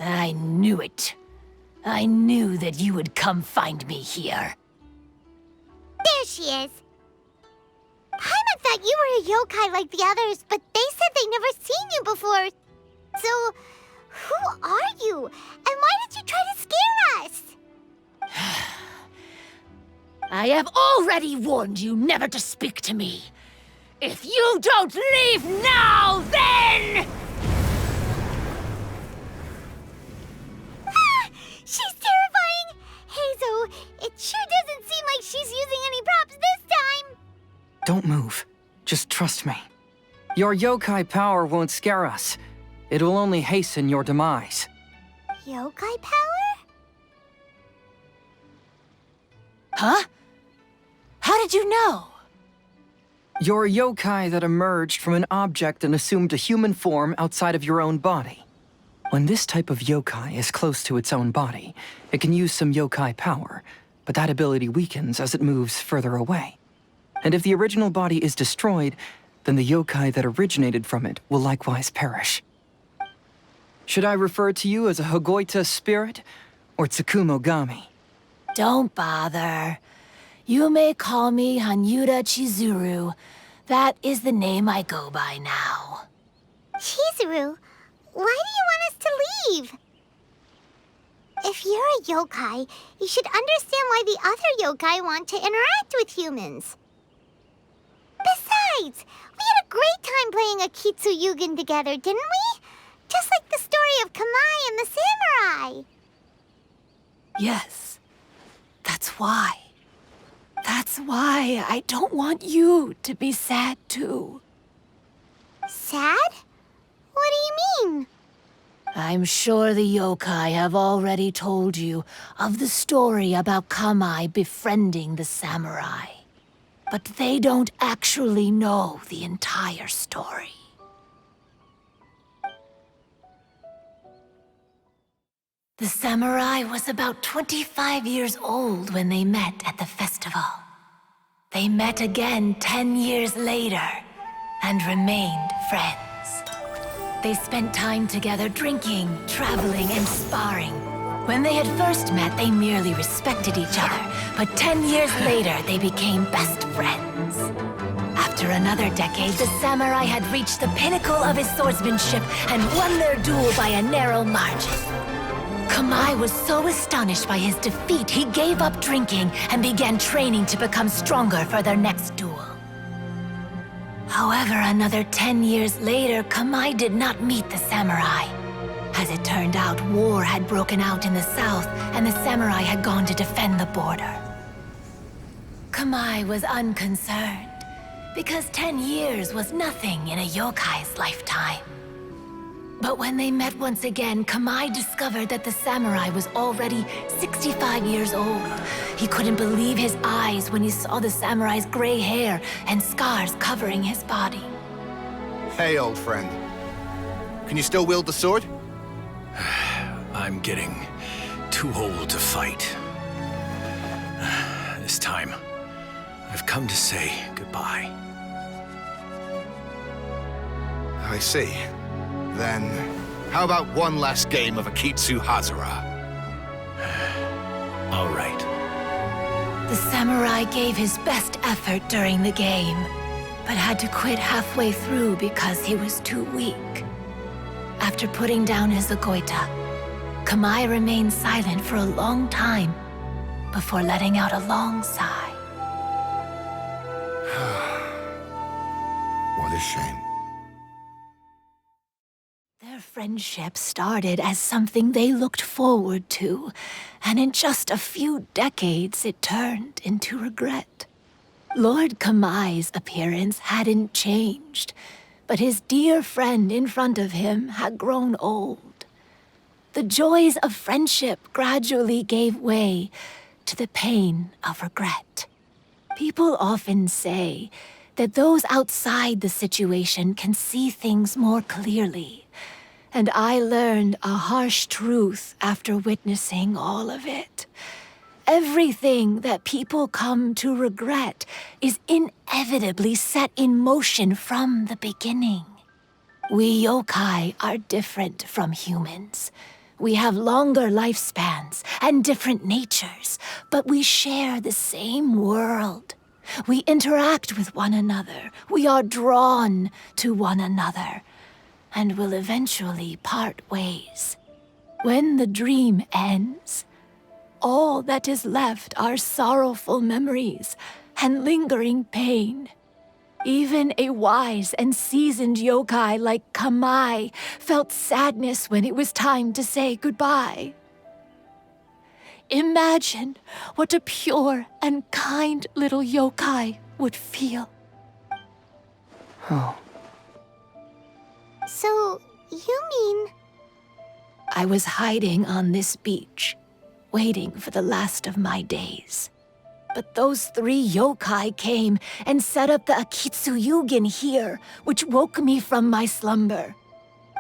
I knew it. I knew that you would come find me here. There she is. Paimon thought you were a yokai like the others, but they said they never seen you before. So, who are you? And why did you try to scare us? I have already warned you never to speak to me. If you don't leave now, then... She's terrifying! Hazel, it sure doesn't seem like she's using any props this time! Don't move. Just trust me. Your yokai power won't scare us. It will only hasten your demise. Yokai power? Huh? How did you know? You're a yokai that emerged from an object and assumed a human form outside of your own body. When this type of yokai is close to its own body, it can use some yokai power, but that ability weakens as it moves further away. And if the original body is destroyed, then the yokai that originated from it will likewise perish. Should I refer to you as a Hagoita spirit or Tsukumogami? Don't bother. You may call me Hanyuda Chizuru. That is the name I go by now. Chizuru, why do you want us to leave? If you're a yokai, you should understand why the other yokai want to interact with humans. Besides, we had a great time playing Akitsu Yugen together, didn't we? Just like the story of Kamai and the samurai. Yes, that's why. That's why I don't want you to be sad too. Sad? What do you mean? I'm sure the yokai have already told you of the story about Kamai befriending the samurai. But they don't actually know the entire story. The samurai was about 25 years old when they met at the festival. They met again 10 years later and remained friends. They spent time together drinking, traveling, and sparring. When they had first met, they merely respected each other, but 10 years later, they became best friends. After another decade, the samurai had reached the pinnacle of his swordsmanship and won their duel by a narrow margin. Kamai was so astonished by his defeat, he gave up drinking and began training to become stronger for their next duel. However, another 10 years later, Kamai did not meet the samurai. As it turned out, war had broken out in the south, and the samurai had gone to defend the border. Kamai was unconcerned, because 10 years was nothing in a yokai's lifetime. But when they met once again, Kamai discovered that the samurai was already 65 years old. He couldn't believe his eyes when he saw the samurai's gray hair and scars covering his body. Hey, old friend. Can you still wield the sword? I'm getting too old to fight. This time, I've come to say goodbye. I see. Then, how about one last game of Akitsu Hazara? All right. The samurai gave his best effort during the game, but had to quit halfway through because he was too weak. After putting down his Agoita, Kamai remained silent for a long time before letting out a long sigh. What a shame. Their friendship started as something they looked forward to, and in just a few decades it turned into regret. Lord Kamai's appearance hadn't changed, but his dear friend in front of him had grown old. The joys of friendship gradually gave way to the pain of regret. People often say that those outside the situation can see things more clearly. And I learned a harsh truth after witnessing all of it. Everything that people come to regret is inevitably set in motion from the beginning. We yokai are different from humans. We have longer lifespans and different natures, but we share the same world. We interact with one another. We are drawn to one another, and will eventually part ways. When the dream ends, all that is left are sorrowful memories and lingering pain. Even a wise and seasoned yokai like Kamai felt sadness when it was time to say goodbye. Imagine what a pure and kind little yokai would feel. Oh. So, you mean... I was hiding on this beach, waiting for the last of my days. But those 3 yokai came and set up the Akitsu Yugen here, which woke me from my slumber.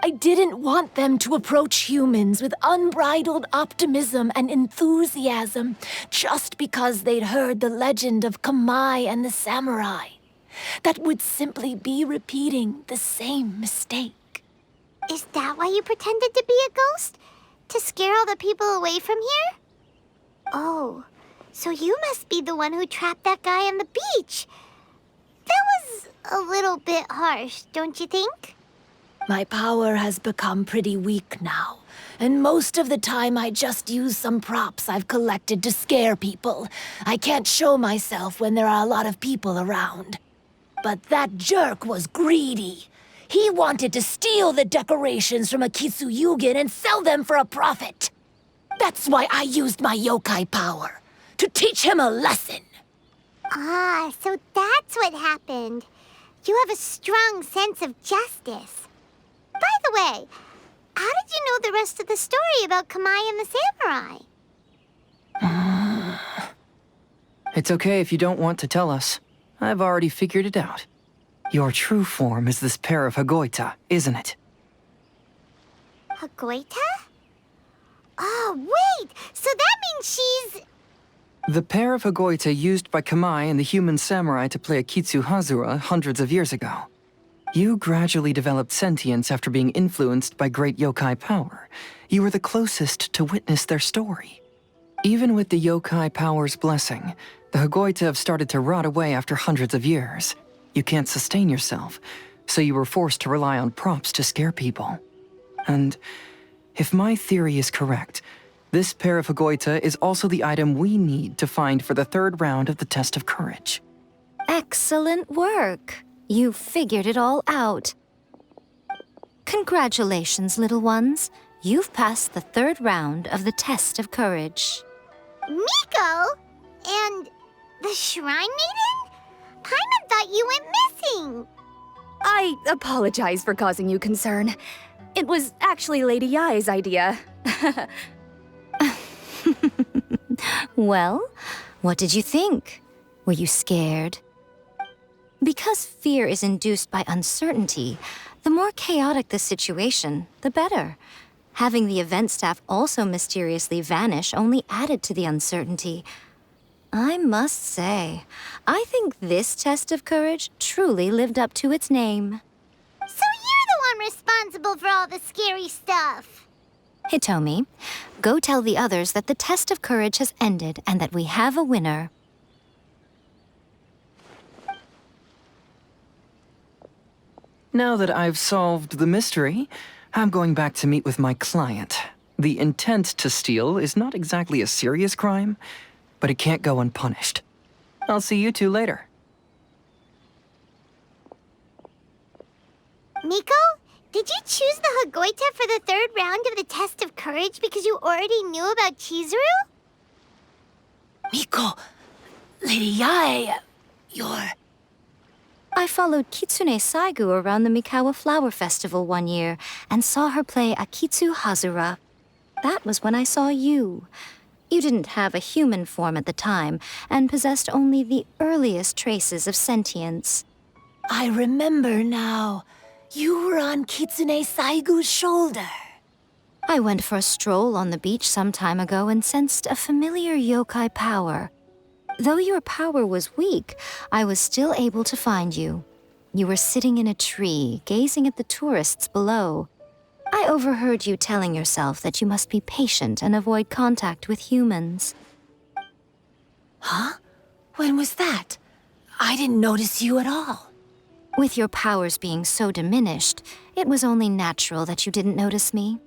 I didn't want them to approach humans with unbridled optimism and enthusiasm just because they'd heard the legend of Kamai and the samurai. That would simply be repeating the same mistake. Is that why you pretended to be a ghost? To scare all the people away from here? Oh, so you must be the one who trapped that guy on the beach. That was a little bit harsh, don't you think? My power has become pretty weak now, and most of the time I just use some props I've collected to scare people. I can't show myself when there are a lot of people around. But that jerk was greedy. He wanted to steal the decorations from Akitsu Yugen and sell them for a profit. That's why I used my yokai power, to teach him a lesson. Ah, so that's what happened. You have a strong sense of justice. By the way, how did you know the rest of the story about Kamai and the samurai? It's okay if you don't want to tell us. I've already figured it out. Your true form is this pair of Hagoita, isn't it? Hagoita? Oh, wait! So that means she's... The pair of Hagoita used by Kamai and the human samurai to play Akitsu Hazura hundreds of years ago. You gradually developed sentience after being influenced by great yokai power. You were the closest to witness their story. Even with the yokai power's blessing, the Hagoita have started to rot away after hundreds of years. You can't sustain yourself, so you were forced to rely on props to scare people. And if my theory is correct, this pair of Hagoita is also the item we need to find for the 3rd round of the test of courage. Excellent work. You figured it all out. Congratulations, little ones. You've passed the 3rd round of the test of courage. Miko? And the Shrine Maiden? Paimon thought you went missing. I apologize for causing you concern. It was actually Lady Yai's idea. Well, what did you think? Were you scared? Because fear is induced by uncertainty, the more chaotic the situation, the better. Having the event staff also mysteriously vanish only added to the uncertainty. I must say, I think this test of courage truly lived up to its name. So you're the one responsible for all the scary stuff. Hitomi, go tell the others that the test of courage has ended and that we have a winner. Now that I've solved the mystery, I'm going back to meet with my client. The intent to steal is not exactly a serious crime, but it can't go unpunished. I'll see you two later. Miko, did you choose the Hagoita for the 3rd round of the test of courage because you already knew about Chizuru? Miko, Lady Yai, you're... I followed Kitsune Saigu around the Mikawa Flower Festival one year and saw her play Akitsu Hazura. That was when I saw you. You didn't have a human form at the time and possessed only the earliest traces of sentience. I remember now. You were on Kitsune Saigu's shoulder. I went for a stroll on the beach some time ago and sensed a familiar yokai power. Though your power was weak, I was still able to find you. You were sitting in a tree, gazing at the tourists below. I overheard you telling yourself that you must be patient and avoid contact with humans. Huh? When was that? I didn't notice you at all. With your powers being so diminished, it was only natural that you didn't notice me.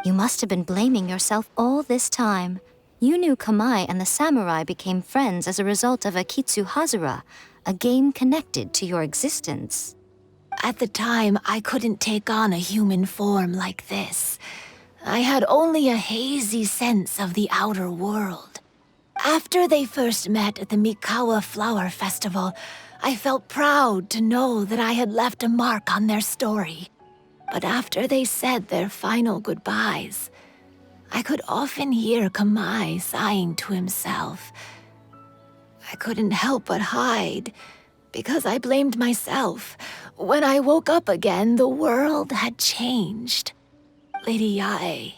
You must have been blaming yourself all this time. You knew Kamai and the samurai became friends as a result of Akitsu Hazura, a game connected to your existence. At the time, I couldn't take on a human form like this. I had only a hazy sense of the outer world. After they first met at the Mikawa Flower Festival, I felt proud to know that I had left a mark on their story. But after they said their final goodbyes, I could often hear Kamai sighing to himself. I couldn't help but hide, because I blamed myself. When I woke up again, the world had changed. Lady Yae,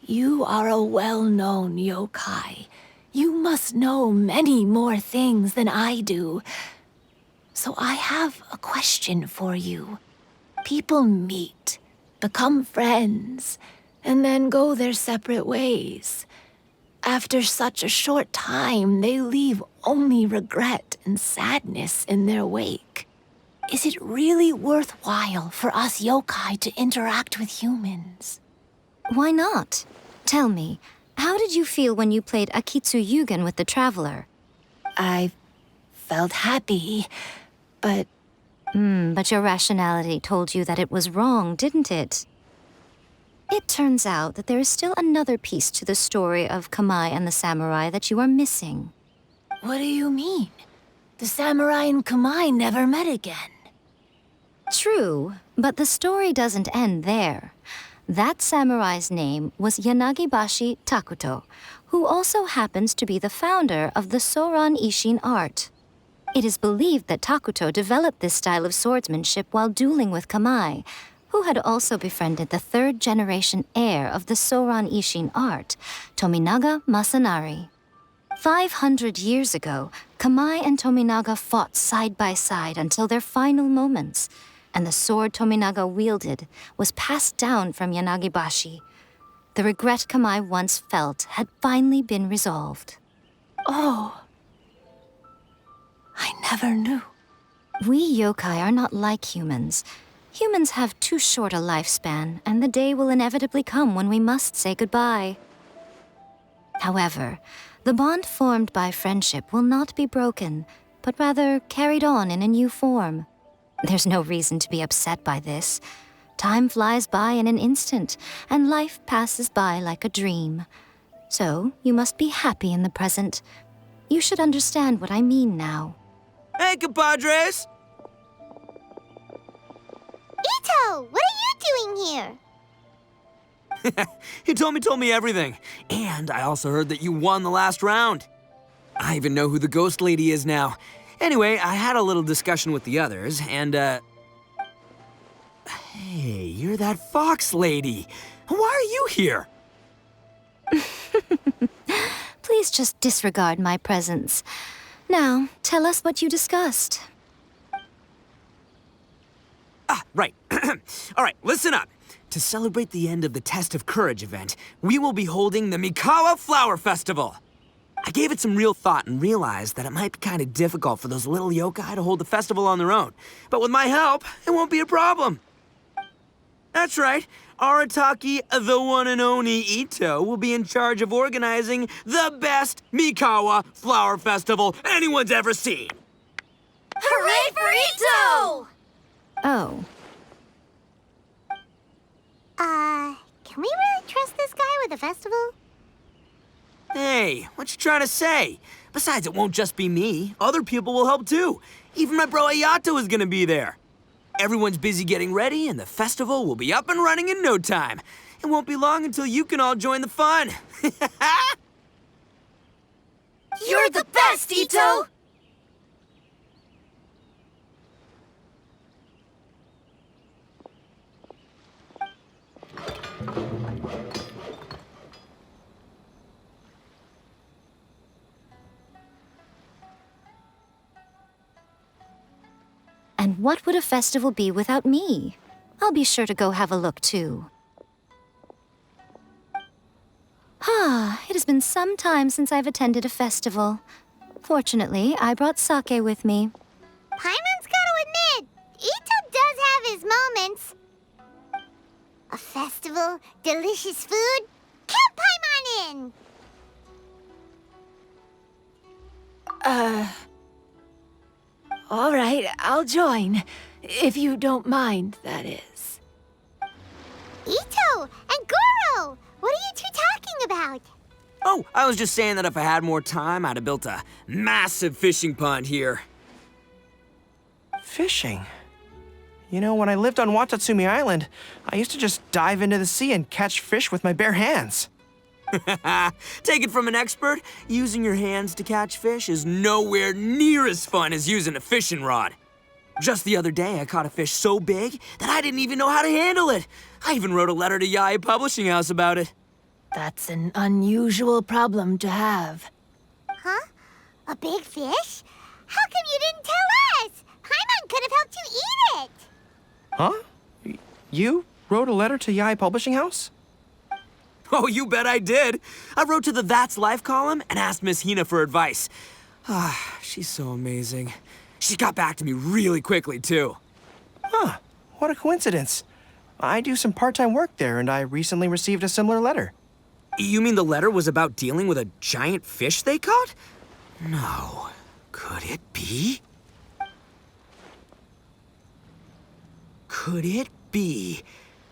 you are a well-known yokai. You must know many more things than I do. So I have a question for you. People meet, become friends, and then go their separate ways. After such a short time, they leave only regret and sadness in their wake. Is it really worthwhile for us yokai to interact with humans? Why not? Tell me, how did you feel when you played Akitsu Yugen with the Traveler? I felt happy, but But your rationality told you that it was wrong, didn't it? It turns out that there is still another piece to the story of Kamai and the samurai that you are missing. what do you mean? The samurai and Kamai never met again. True, but the story doesn't end there. That samurai's name was Yanagibashi Takuto, who also happens to be the founder of the Soran Ishin art. It is believed that Takuto developed this style of swordsmanship while dueling with Kamai, who had also befriended the third-generation heir of the Soran Ishin art, Tominaga Masanari. 500 years ago, Kamai and Tominaga fought side by side until their final moments, and the sword Tominaga wielded was passed down from Yanagibashi. The regret Kamai once felt had finally been resolved. Oh, I never knew. We yokai are not like humans. Humans have too short a lifespan, and the day will inevitably come when we must say goodbye. However, the bond formed by friendship will not be broken, but rather carried on in a new form. There's no reason to be upset by this. Time flies by in an instant, and life passes by like a dream. So, you must be happy in the present. You should understand what I mean now. Hey, compadres! Ito, what are you doing here? He told me everything. And I also heard that you won the last round. I even know who the ghost lady is now. Anyway, I had a little discussion with the others, and, Hey, you're that fox lady. Why are you here? Please just disregard my presence. Now, tell us what you discussed. Ah, right. All right, listen up. To celebrate the end of the Test of Courage event, we will be holding the Mikawa Flower Festival. I gave it some real thought and realized that it might be kind of difficult for those little yokai to hold the festival on their own. But with my help, it won't be a problem. That's right. Arataki, the one and only Ito, will be in charge of organizing the best Mikawa Flower Festival anyone's ever seen. Hooray for Ito! Oh, Can we really trust this guy with the festival? Hey, what you trying to say? Besides, it won't just be me. Other people will help too. Even my bro Ayato is gonna be there. Everyone's busy getting ready, and the festival will be up and running in no time. It won't be long until you can all join the fun. You're the best, Ito! and what would a festival be without me? I'll be sure to go have a look too. It has been some time since I've attended a festival. Fortunately, I brought sake with me. Paimon's gotta admit, Ito does have his moments. A festival, delicious food, count Paimon in! All right, I'll join. If you don't mind, that is. Ito and Goro, what are you two talking about? Oh, I was just saying that if I had more time, I'd have built a massive fishing pond here. Fishing? You know, when I lived on Watatsumi Island, I used to just dive into the sea and catch fish with my bare hands. Take it from an expert, using your hands to catch fish is nowhere near as fun as using a fishing rod. Just the other day, I caught a fish so big that I didn't even know how to handle it. I even wrote a letter to Yae Publishing House about it. That's an unusual problem to have. Huh? A big fish? How come you didn't tell us? Paimon could have helped you eat it! Huh? You wrote a letter to Yae Publishing House? Oh, you bet I did. I wrote to the That's Life column and asked Miss Hina for advice. She's so amazing. She got back to me really quickly, too. Huh, what a coincidence. I do some part-time work there, and I recently received a similar letter. You mean the letter was about dealing with a giant fish they caught? No. Could it be? Could it be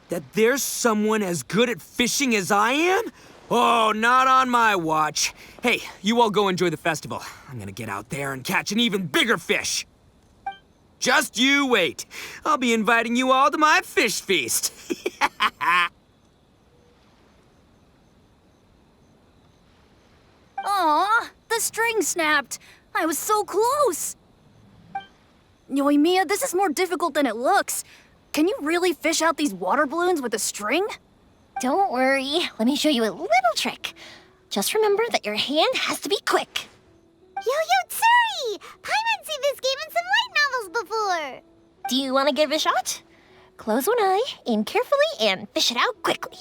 that there's someone as good at fishing as I am? Oh, not on my watch. Hey, you all go enjoy the festival. I'm gonna get out there and catch an even bigger fish. Just you wait. I'll be inviting you all to my fish feast. Aw, the string snapped. I was so close. Yoimiya, this is more difficult than it looks. Can you really fish out these water balloons with a string? Don't worry, let me show you a little trick. Just remember that your hand has to be quick. Yo-Yo Tsuri! Paimon's seen this game in some light novels before! Do you want to give it a shot? Close one eye, aim carefully, and fish it out quickly.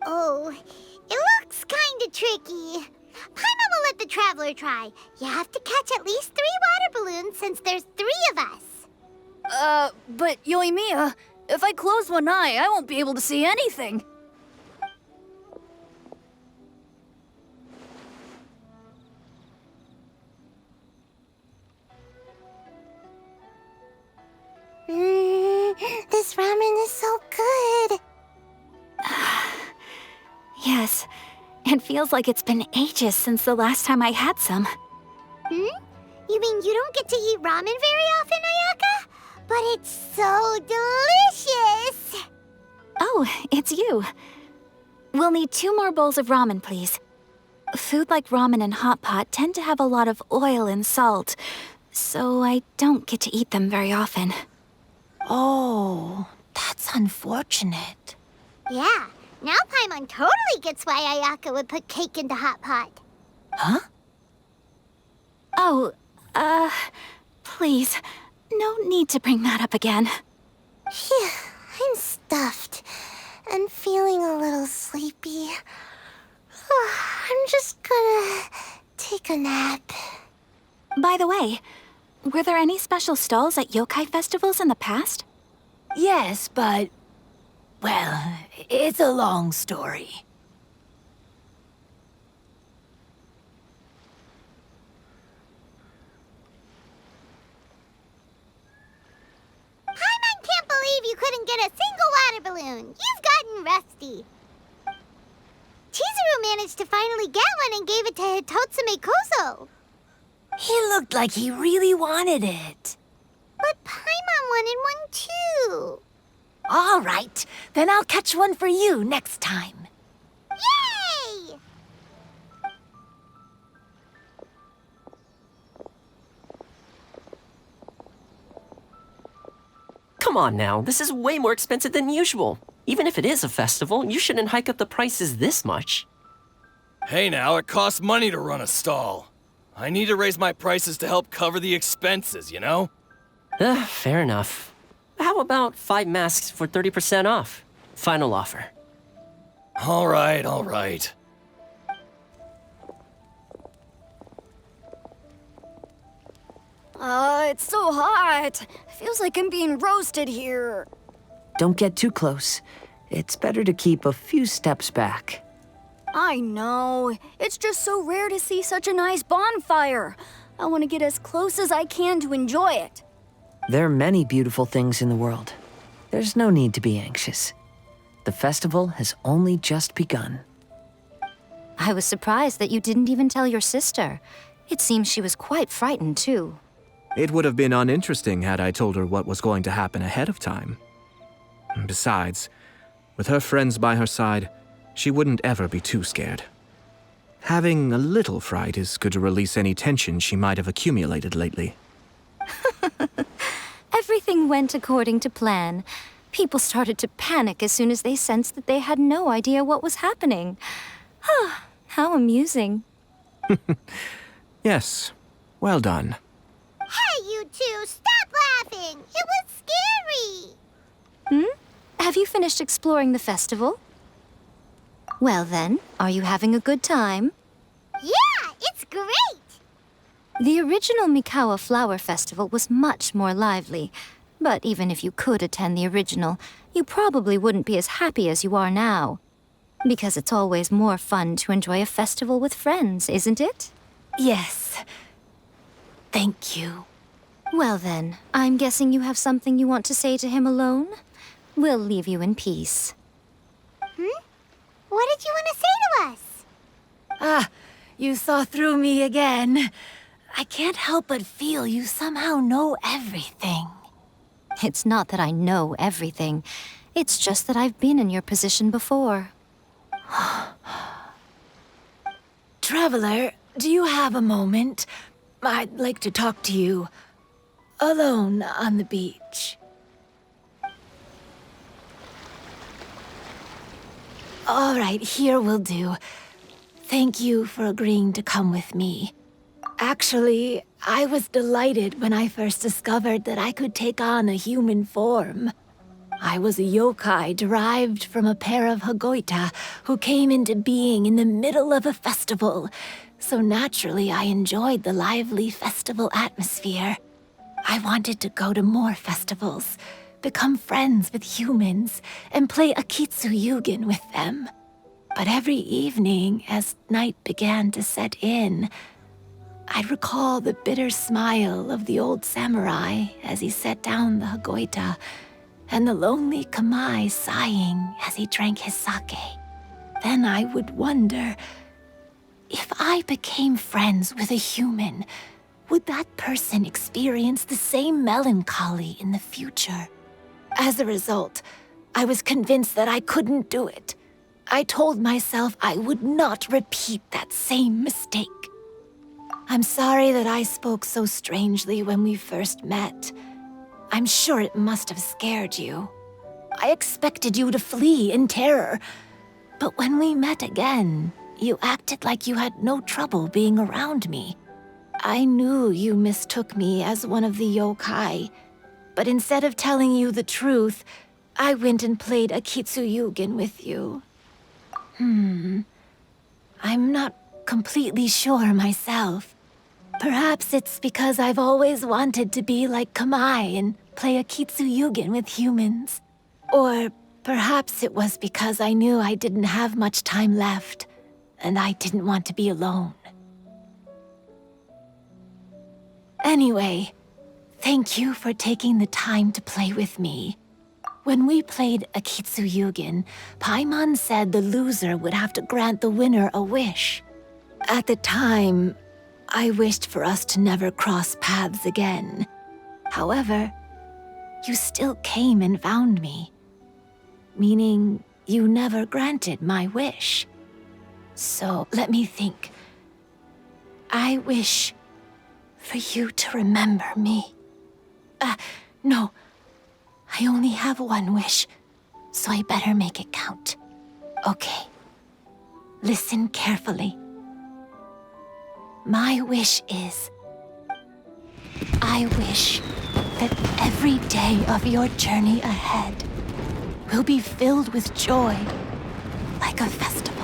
Oh, it looks kinda tricky. Paimon will let the traveler try. You have to catch at least 3 water balloons since there's 3 of us. But Yoimiya, if I close one eye, I won't be able to see anything. This ramen is so good. Yes, it feels like it's been ages since the last time I had some. You mean you don't get to eat ramen very often, Ayaka? But it's so delicious! Oh, it's you. We'll need 2 more bowls of ramen, please. Food like ramen and hot pot tend to have a lot of oil and salt, so I don't get to eat them very often. Oh, that's unfortunate. Yeah, now Paimon totally gets why Ayaka would put cake into hot pot. Huh? Oh, please, no need to bring that up again. Phew, I'm stuffed and feeling a little sleepy. I'm just gonna take a nap. By the way, were there any special stalls at yokai festivals in the past? Yes, but... well, it's a long story. Paimon can't believe you couldn't get a single water balloon. You've gotten rusty. Chizuru managed to finally get one and gave it to Hitotsume Kozo. He looked like he really wanted it. But Paimon wanted one too. All right, then I'll catch one for you next time. Yay! Come on now, this is way more expensive than usual. Even if it is a festival, you shouldn't hike up the prices this much. Hey now, it costs money to run a stall. I need to raise my prices to help cover the expenses, you know? Fair enough. How about 5 masks for 30% off? Final offer. All right, all right. It's so hot. Feels like I'm being roasted here. Don't get too close. It's better to keep a few steps back. I know. It's just so rare to see such a nice bonfire. I want to get as close as I can to enjoy it. There are many beautiful things in the world. There's no need to be anxious. The festival has only just begun. I was surprised that you didn't even tell your sister. It seems she was quite frightened, too. It would have been uninteresting had I told her what was going to happen ahead of time. Besides, with her friends by her side, she wouldn't ever be too scared. Having a little fright is good to release any tension she might have accumulated lately. Everything went according to plan. People started to panic as soon as they sensed that they had no idea what was happening. How amusing. Yes, well done. Hey, you two, stop laughing! It was scary! Have you finished exploring the festival? Well then, are you having a good time? Yeah, it's great! The original Mikawa Flower Festival was much more lively, but even if you could attend the original, you probably wouldn't be as happy as you are now. Because it's always more fun to enjoy a festival with friends, isn't it? Yes. Thank you. Well then, I'm guessing you have something you want to say to him alone? We'll leave you in peace. What did you want to say to us? You saw through me again. I can't help but feel you somehow know everything. It's not that I know everything. It's just that I've been in your position before. Traveler, do you have a moment? I'd like to talk to you. Alone on the beach. All right, here will do. Thank you for agreeing to come with me. Actually, I was delighted when I first discovered that I could take on a human form. I was a yokai derived from a pair of Hagoita who came into being in the middle of a festival, so naturally I enjoyed the lively festival atmosphere. I wanted to go to more festivals, become friends with humans, and play Akitsu Yugen with them. But every evening, as night began to set in, I'd recall the bitter smile of the old samurai as he set down the Hagoita, and the lonely Kamai sighing as he drank his sake. Then I would wonder, if I became friends with a human, would that person experience the same melancholy in the future? As a result, I was convinced that I couldn't do it. I told myself I would not repeat that same mistake. I'm sorry that I spoke so strangely when we first met. I'm sure it must have scared you. I expected you to flee in terror. But when we met again, you acted like you had no trouble being around me. I knew you mistook me as one of the yokai, but instead of telling you the truth, I went and played Akitsu Yugen with you. I'm not completely sure myself. Perhaps it's because I've always wanted to be like Kamai and play Akitsu Yugen with humans. Or perhaps it was because I knew I didn't have much time left, and I didn't want to be alone. Anyway, thank you for taking the time to play with me. When we played Akitsu Yugen, Paimon said the loser would have to grant the winner a wish. At the time, I wished for us to never cross paths again. However, you still came and found me, meaning you never granted my wish. So let me think. I wish for you to remember me. No. I only have one wish, so I better make it count. Okay. Listen carefully. My wish is, I wish that every day of your journey ahead will be filled with joy, like a festival.